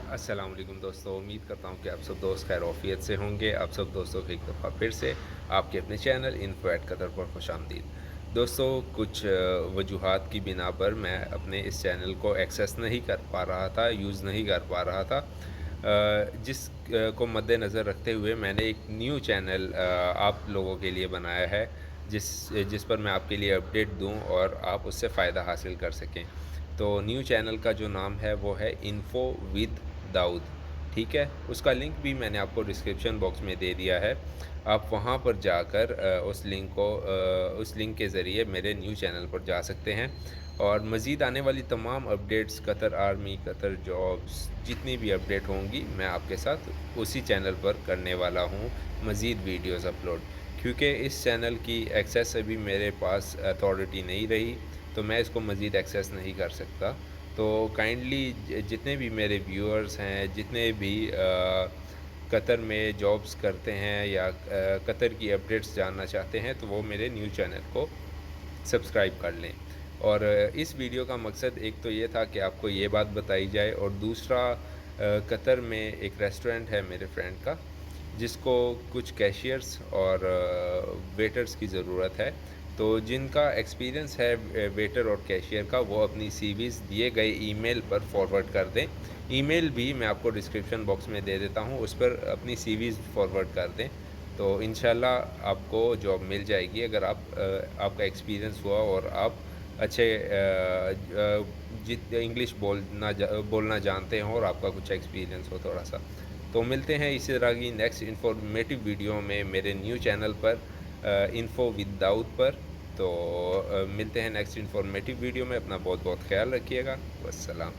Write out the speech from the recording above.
अस्सलाम वालेकुम दोस्तों, उम्मीद करता हूँ कि आप सब दोस्त खैर आफियत से होंगे। आप सब दोस्तों को एक दफ़ा फिर से आपके अपने चैनल इन्फो एट कतर पर खुशामदीद। दोस्तों, कुछ वजूहात की बिना पर मैं अपने इस चैनल को एक्सेस नहीं कर पा रहा था, यूज़ नहीं कर पा रहा था। जिस को मद्देनज़र रखते हुए मैंने एक न्यू चैनल आप लोगों के लिए बनाया है, जिस जिस पर मैं आपके लिए अपडेट दूँ और आप उससे फ़ायदा हासिल कर सकें। तो न्यू चैनल का जो नाम है वो है इन्फो विद दाऊद, ठीक है? उसका लिंक भी मैंने आपको डिस्क्रिप्शन बॉक्स में दे दिया है। आप वहाँ पर जाकर उस लिंक के ज़रिए मेरे न्यू चैनल पर जा सकते हैं और मज़ीद आने वाली तमाम updates, Qatar army, Qatar jobs, जितनी भी अपडेट होंगी मैं आपके साथ उसी चैनल पर करने वाला हूँ, मज़ीद वीडियोज़ अपलोड। क्योंकि इस चैनल की एक्सेस अभी मेरे पास अथॉरिटी नहीं रही, तो मैं इसको मज़ीद एक्सेस नहीं कर सकता। तो काइंडली जितने भी मेरे व्यूअर्स हैं, जितने भी कतर में जॉब्स करते हैं या कतर की अपडेट्स जानना चाहते हैं, तो वो मेरे न्यू चैनल को सब्सक्राइब कर लें। और इस वीडियो का मकसद एक तो ये था कि आपको ये बात बताई जाए, और दूसरा कतर में एक रेस्टोरेंट है मेरे फ्रेंड का, जिसको कुछ कैशियर्स और वेटर्स की ज़रूरत है। तो जिनका एक्सपीरियंस है वेटर और कैशियर का, वो अपनी सीवीज़ दिए गए ईमेल पर फॉरवर्ड कर दें। ईमेल भी मैं आपको डिस्क्रिप्शन बॉक्स में दे देता हूँ, उस पर अपनी सीवीज़ फॉरवर्ड कर दें, तो इंशाल्लाह आपको जॉब मिल जाएगी। अगर आपका एक्सपीरियंस हुआ और आप अच्छे इंग्लिश बोलना जानते हो और आपका कुछ एक्सपीरियंस हो थोड़ा-सा। तो मिलते हैं इसी तरह की नेक्स्ट इन्फॉर्मेटिव वीडियो में मेरे न्यू चैनल पर, इन्फो विद दाऊद पर। तो मिलते हैं नेक्स्ट इन्फॉर्मेटिव वीडियो में। अपना बहुत-बहुत ख़्याल रखिएगा। वस्सलाम।